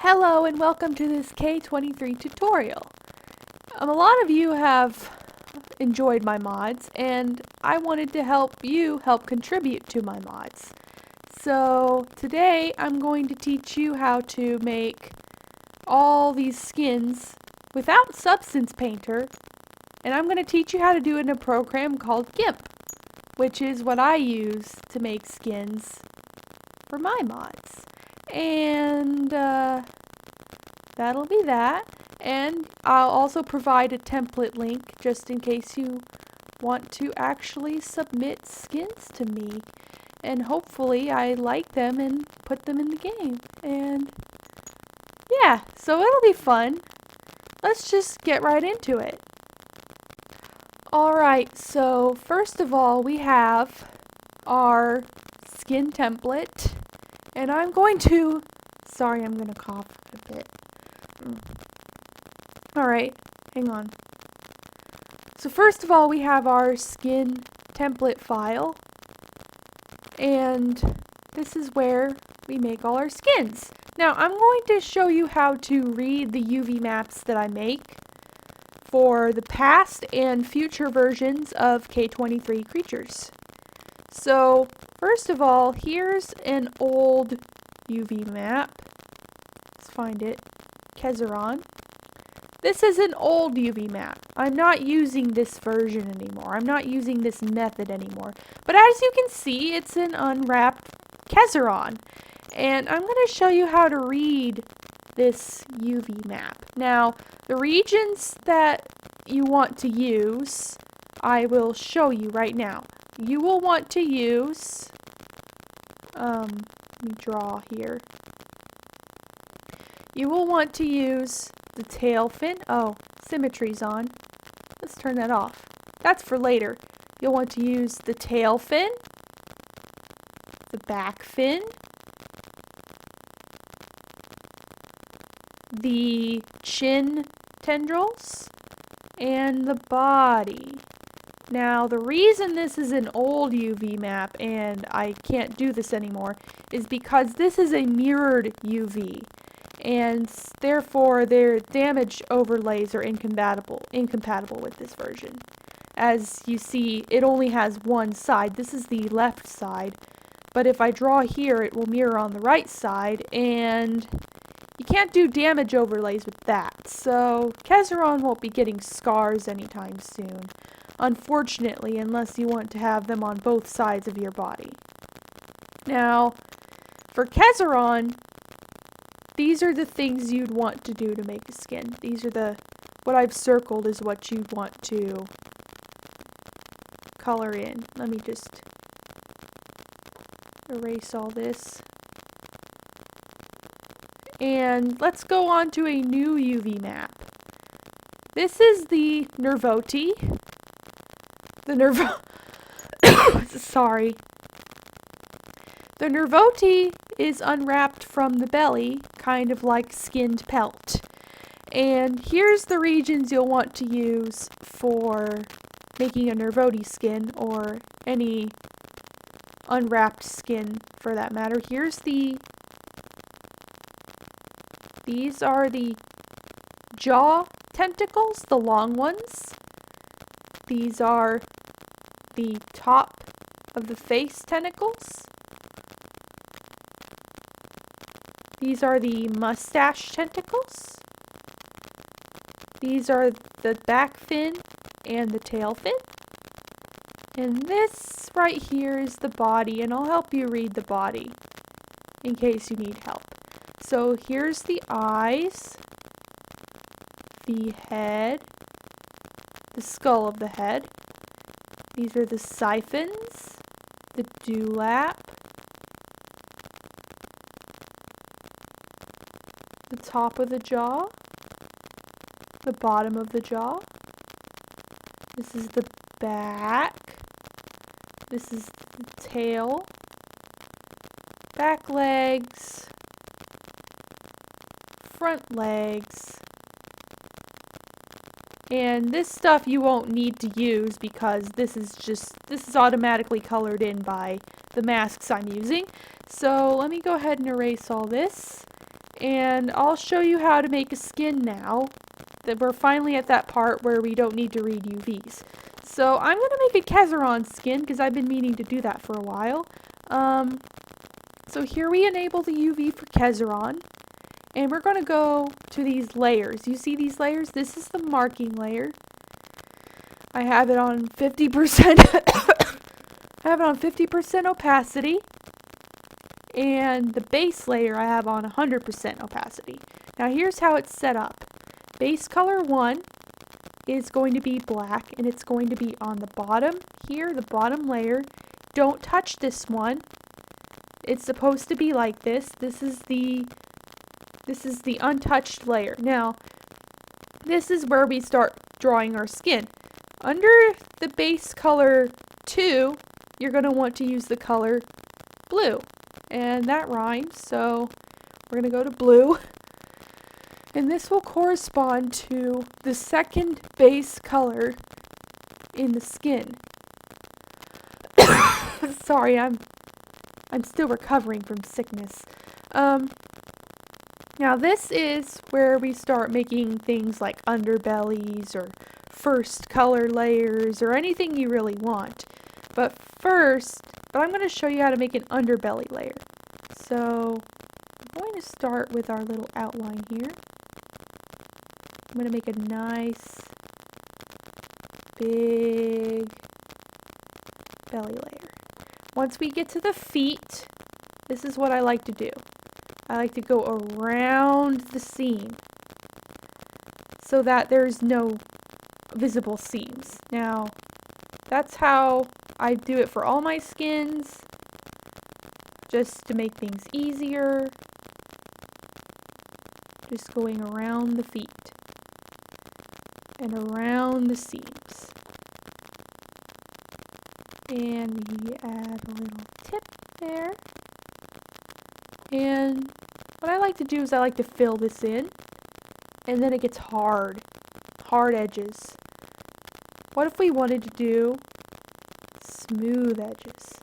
Hello and welcome to this K-23 tutorial. A lot of you have enjoyed my mods and I wanted to help you contribute to my mods. So today I'm going to teach you how to make all these skins without Substance Painter, and I'm going to teach you how to do it in a program called GIMP, which is what I use to make skins for my mods. And that'll be that. And I'll also provide a template link just in case you want to actually submit skins to me. And hopefully I like them and put them in the game. And yeah, so it'll be fun. Let's just get right into it. Alright, so first of all we have our skin template. And I'm going to cough a bit. Alright, hang on. So first of all we have our skin template file. And this is where we make all our skins. Now I'm going to show you how to read the UV maps that I make for the past and future versions of K-23 creatures. So first of all, here's an old UV map. Let's find it. Kezeron. This is an old UV map. I'm not using this version anymore. I'm not using this method anymore. But as you can see, it's an unwrapped Kezeron. And I'm going to show you how to read this UV map. Now, the regions that you want to use, I will show you right now. You will want to use, let me draw here. You will want to use the tail fin. Oh, symmetry's on. Let's turn that off. That's for later. You'll want to use the tail fin, the back fin, the chin tendrils, and the body. Now, the reason this is an old UV map and I can't do this anymore is because this is a mirrored UV, and therefore their damage overlays are incompatible with this version. As you see, it only has one side. This is the left side, but if I draw here, it will mirror on the right side, and you can't do damage overlays with that. So Kezeron won't be getting scars anytime soon, unfortunately, unless you want to have them on both sides of your body. Now, for Kezeron, these are the things you'd want to do to make a skin. These are what I've circled is what you'd want to color in. Let me just erase all this. And let's go on to a new UV map. This is the Nervoti. Sorry. The Nervoti is unwrapped from the belly, kind of like skinned pelt. And here's the regions you'll want to use for making a Nervoti skin, or any unwrapped skin for that matter. These are the jaw tentacles, the long ones. These are the top of the face tentacles. These are the mustache tentacles. These are the back fin and the tail fin. And this right here is the body, and I'll help you read the body in case you need help. So here's the eyes, the head, the skull of the head. These are the siphons, the dewlap, the top of the jaw, the bottom of the jaw. This is the back. This is the tail, back legs, front legs, and this stuff you won't need to use because this is automatically colored in by the masks I'm using. So let me go ahead and erase all this, And I'll show you how to make a skin now that we're finally at that part where we don't need to read UVs. So I'm going to make a Kezeron skin because I've been meaning to do that for a while. So here we enable the UV for Kezeron, and we're going to go to these layers. You see these layers? This is the marking layer. I have it on 50%. I have it on 50% opacity, and the base layer I have on 100% opacity. Now here's how it's set up. Base color 1 is going to be black, and it's going to be on the bottom here, the bottom layer. Don't touch this one. It's supposed to be like this. This is the untouched layer. Now, this is where we start drawing our skin. Under the base color 2, you're going to want to use the color blue. And that rhymes, so we're going to go to blue. And this will correspond to the second base color in the skin. Sorry, I'm still recovering from sickness. Now this is where we start making things like underbellies or first color layers or anything you really want. But I'm going to show you how to make an underbelly layer. So I'm going to start with our little outline here. I'm going to make a nice big belly layer. Once we get to the feet, this is what I like to do. I like to go around the seam so that there's no visible seams. Now, that's how I do it for all my skins, just to make things easier. Just going around the feet and around the seams. And we add a little tip there. And what I like to do is I like to fill this in, and then it gets hard edges. What if we wanted to do smooth edges?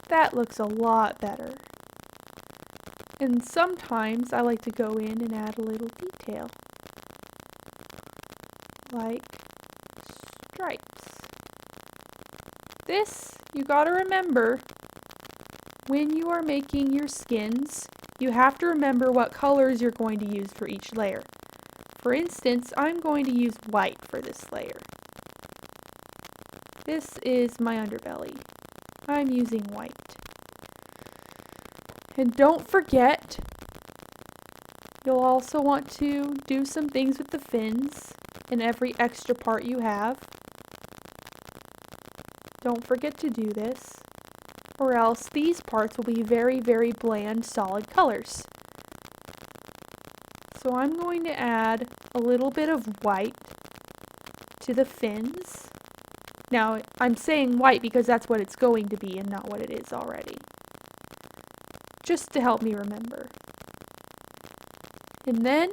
That looks a lot better. And sometimes I like to go in and add a little detail, like stripes. This, you gotta remember, when you are making your skins, you have to remember what colors you're going to use for each layer. For instance, I'm going to use white for this layer. This is my underbelly. I'm using white. And don't forget, you'll also want to do some things with the fins and every extra part you have. Don't forget to do this, or else these parts will be very, very bland, solid colors. So I'm going to add a little bit of white to the fins. Now, I'm saying white because that's what it's going to be and not what it is already. Just to help me remember. And then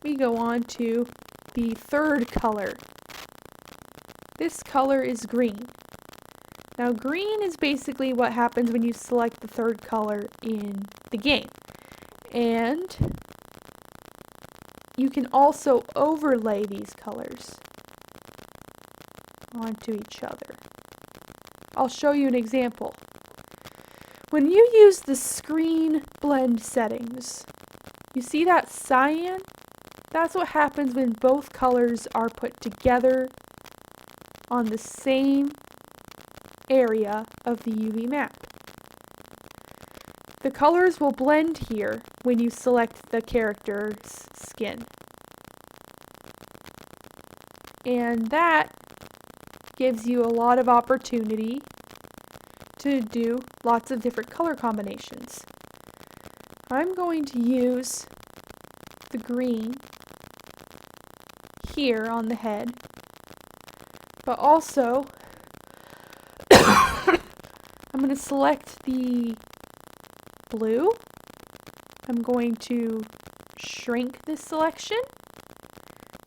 we go on to the third color. This color is green. Now green is basically what happens when you select the third color in the game. And you can also overlay these colors onto each other. I'll show you an example. When you use the screen blend settings, you see that cyan? That's what happens when both colors are put together on the same area of the UV map. The colors will blend here when you select the character's skin. And that gives you a lot of opportunity to do lots of different color combinations. I'm going to use the green here on the head, but also I'm going to select the blue. I'm going to shrink this selection,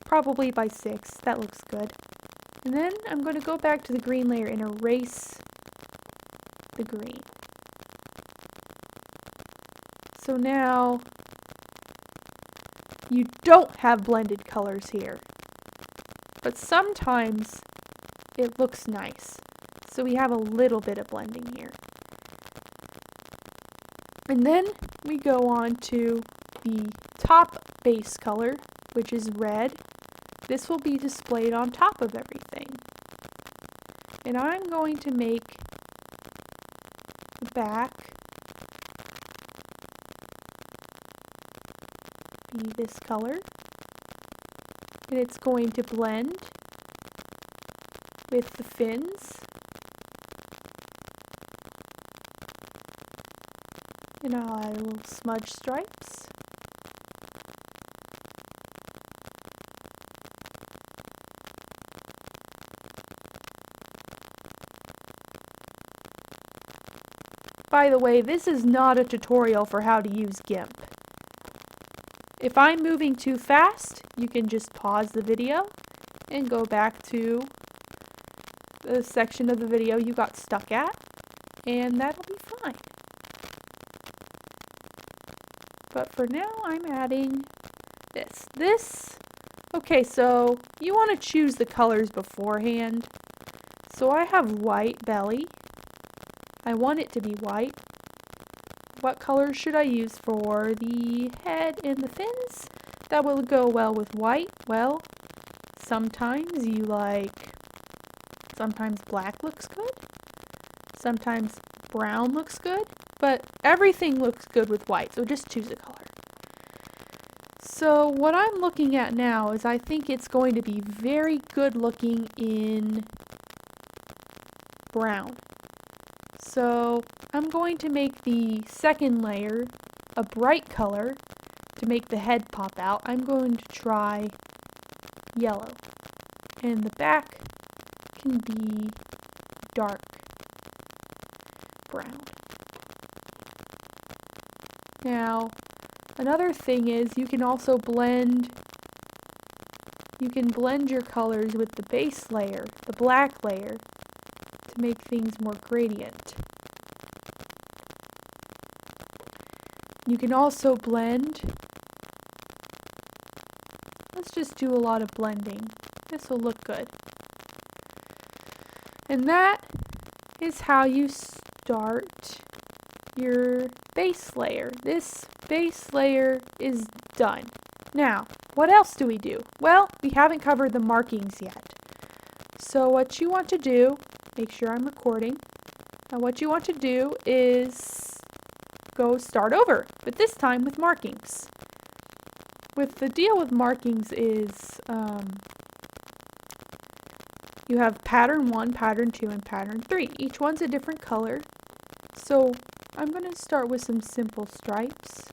probably by 6. That looks good. And then I'm going to go back to the green layer and erase the green. So now you don't have blended colors here, but sometimes it looks nice. So we have a little bit of blending here. And then we go on to the top base color, which is red. This will be displayed on top of everything. And I'm going to make the back be this color. And it's going to blend with the fins. And I'll add little smudge stripes. By the way, this is not a tutorial for how to use GIMP. If I'm moving too fast, you can just pause the video and go back to the section of the video you got stuck at, and that'll be fine. But for now, I'm adding this. Okay, so you want to choose the colors beforehand. So I have white belly. I want it to be white. What color should I use for the head and the fins? That will go well with white. Well, sometimes black looks good. Sometimes brown looks good. But everything looks good with white, so just choose a color. So what I'm looking at now is I think it's going to be very good looking in brown. So I'm going to make the second layer a bright color to make the head pop out. I'm going to try yellow. And the back can be dark brown. Now, another thing is you can also blend your colors with the base layer, the black layer, to make things more gradient. You can also blend. Let's just do a lot of blending. This will look good. And that is how you start your base layer. This base layer is done. Now, what else do we do? Well, we haven't covered the markings yet. So what you want to do, make sure I'm recording. Now what you want to do is go start over, but this time with markings. With the deal with markings is you have pattern 1, pattern 2, and pattern 3. Each one's a different color. So I'm going to start with some simple stripes.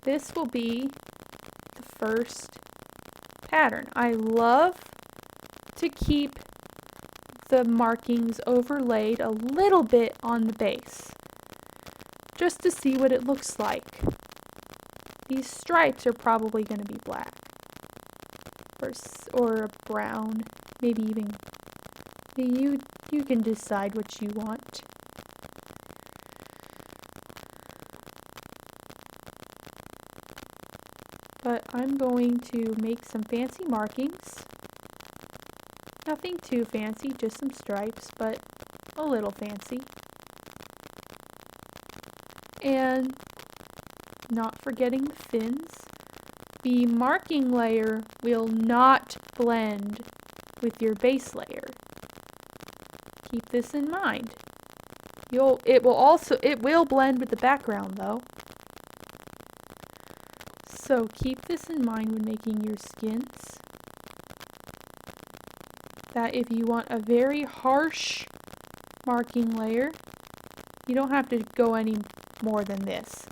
This will be the first pattern. I love to keep the markings overlaid a little bit on the base, just to see what it looks like. These stripes are probably going to be black or brown, maybe even you can decide what you want. But I'm going to make some fancy markings. Nothing too fancy, just some stripes, but a little fancy. And not forgetting the fins. The marking layer will not blend with your base layer. Keep this in mind. It will blend with the background though. So keep this in mind when making your skins. That if you want a very harsh marking layer, you don't have to go any more than this.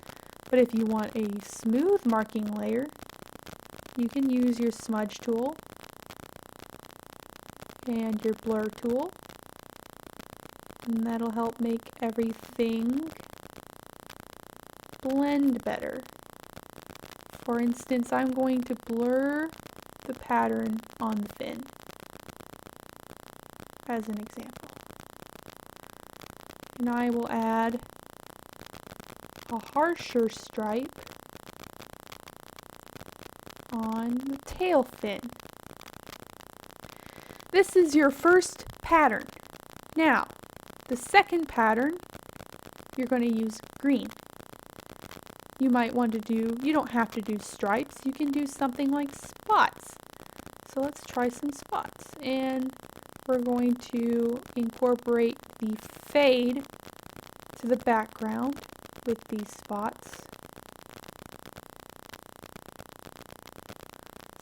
But if you want a smooth marking layer, you can use your smudge tool and your blur tool. And that'll help make everything blend better. For instance, I'm going to blur the pattern on the fin. as an example. And I will add a harsher stripe on the tail fin. This is your first pattern. Now, the second pattern, you're going to use green. You might want to you don't have to do stripes, you can do something like spots. So let's try some spots. And we're going to incorporate the fade to the background with these spots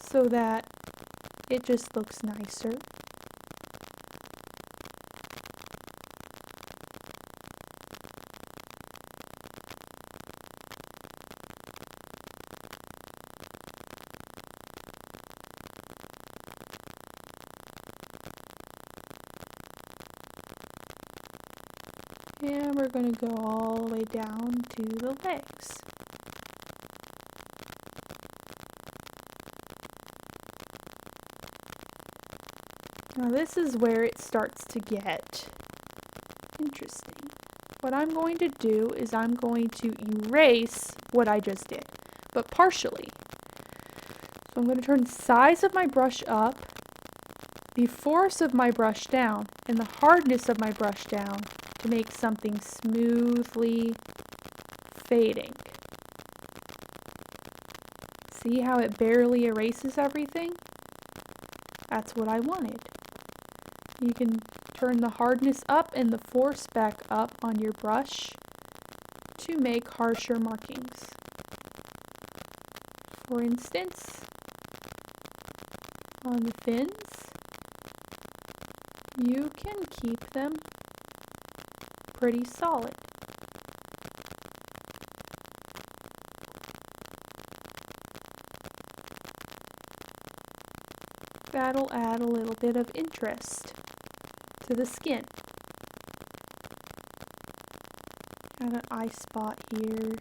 so that it just looks nicer. And we're going to go all the way down to the legs. Now this is where it starts to get interesting. What I'm going to do is I'm going to erase what I just did, but partially. So I'm going to turn the size of my brush up, the force of my brush down, and the hardness of my brush down to make something smoothly fading. See how it barely erases everything? That's what I wanted. You can turn the hardness up and the force back up on your brush to make harsher markings. For instance, on the fins, you can keep them pretty solid. That'll add a little bit of interest to the skin. Add an eye spot here.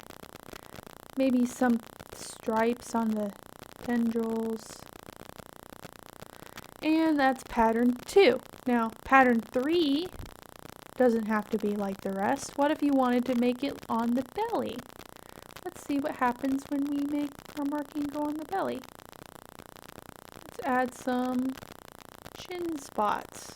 Maybe some stripes on the tendrils. And that's pattern 2. Now, pattern 3 doesn't have to be like the rest. What if you wanted to make it on the belly? Let's see what happens when we make our marking go on the belly. Let's add some chin spots.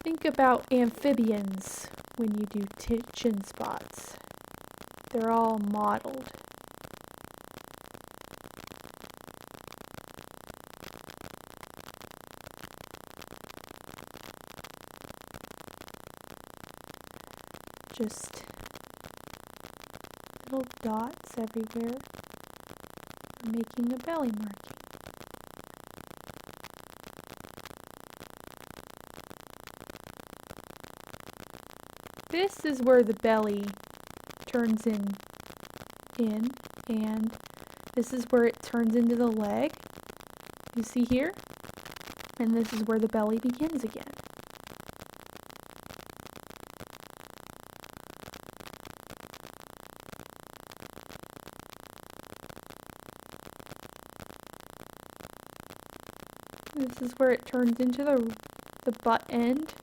Think about amphibians when you do chin spots. They're all modeled. Just little dots everywhere, making a belly marking. This is where the belly turns in, and this is where it turns into the leg. You see here? And this is where the belly begins again. This is where it turns into the butt end,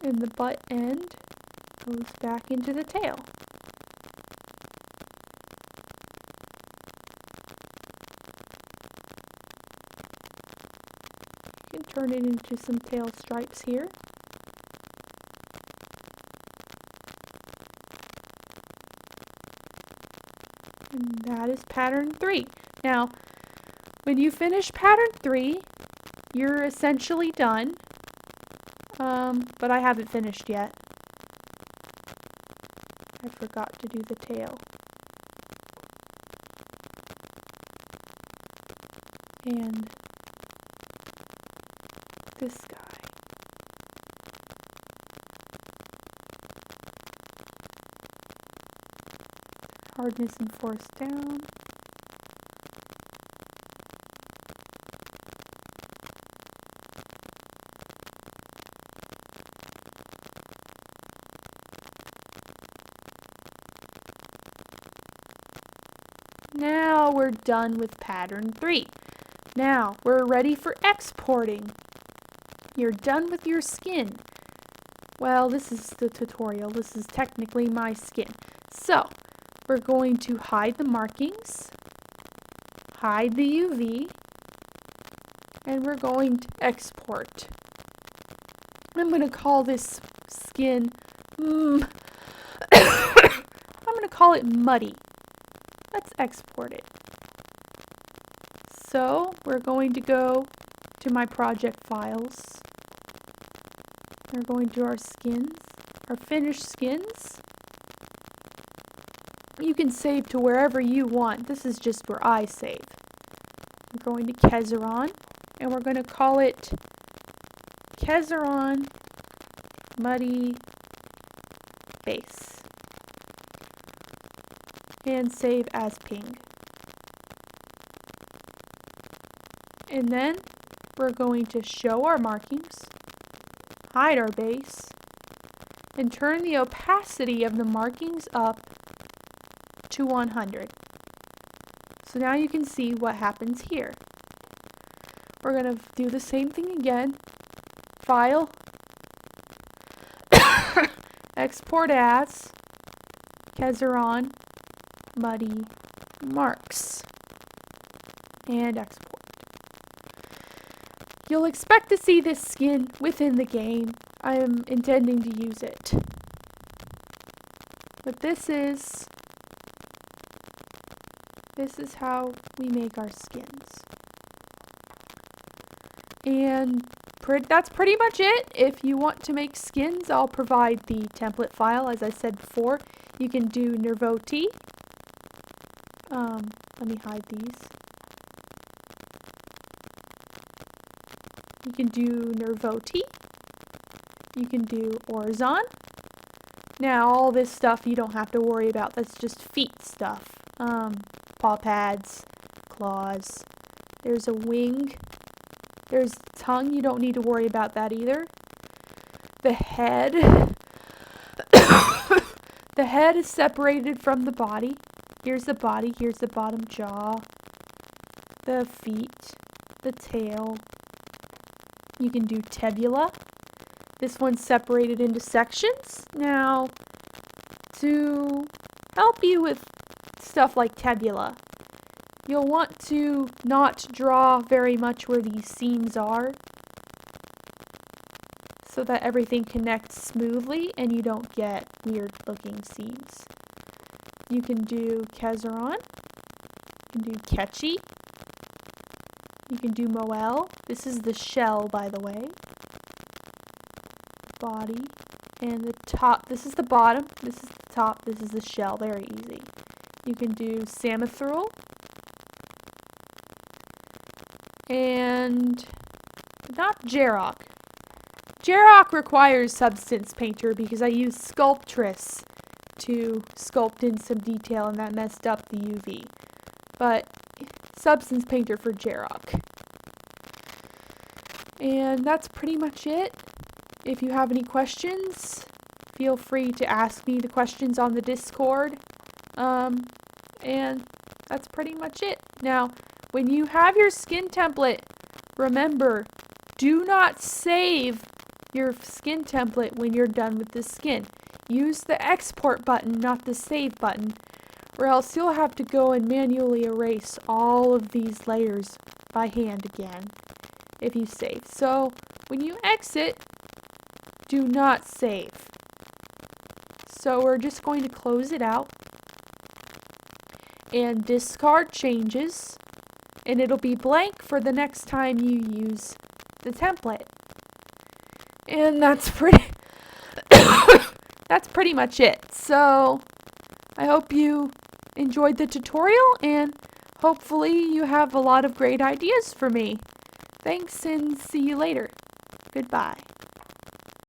and the butt end goes back into the tail. You can turn it into some tail stripes here. And that is pattern 3. Now, when you finish pattern 3, you're essentially done. But I haven't finished yet. I forgot to do the tail. And this guy. Hardness and force down. Now we're done with pattern 3. Now we're ready for exporting. You're done with your skin. Well, this is the tutorial. This is technically my skin. So, we're going to hide the markings, hide the UV, and we're going to export. I'm going to call this skin, I'm going to call it muddy. Let's export it. So, we're going to go to my project files. We're going to our skins, our finished skins. You can save to wherever you want. This is just where I save. We're going to Kezeron, and we're going to call it Kezeron Muddy Base. And save as ping. And then we're going to show our markings, hide our base, and turn the opacity of the markings up to 100. So now you can see what happens here. We're going to do the same thing again. File, export as Kezeron Muddy Marks, and export. You'll expect to see this skin within the game. I am intending to use it. But this is how we make our skins. And that's pretty much it. If you want to make skins, I'll provide the template file. As I said before, you can do Nervoti. Let me hide these. You can do Nervoti. You can do Orzon. Now, all this stuff you don't have to worry about. That's just feet stuff. Paw pads, claws. There's a wing. There's tongue. You don't need to worry about that either. The head. The head is separated from the body. Here's the body. Here's the bottom jaw. The feet. The tail. You can do tibula. This one's separated into sections. Now, to help you with stuff like tibula, you'll want to not draw very much where these seams are so that everything connects smoothly and you don't get weird looking seams. You can do Kezeron. You can do Ketchy. You can do Moel. This is the shell, by the way. Body. And the top. This is the bottom. This is the top. This is the shell. Very easy. You can do Samathrul. And not Jarok. Jarok requires Substance Painter because I used Sculptress to sculpt in some detail and that messed up the UV. But Substance Painter for Jarok. And that's pretty much it. If you have any questions, feel free to ask me the questions on the Discord. And that's pretty much it. Now, when you have your skin template, remember, do not save your skin template when you're done with the skin. Use the export button, not the save button, or else you'll have to go and manually erase all of these layers by hand again if you save. So, when you exit, do not save. So we're just going to close it out and discard changes, and it'll be blank for the next time you use the template. And that's pretty that's pretty much it. So I hope you enjoyed the tutorial, and hopefully you have a lot of great ideas for me. Thanks, and see you later. Goodbye.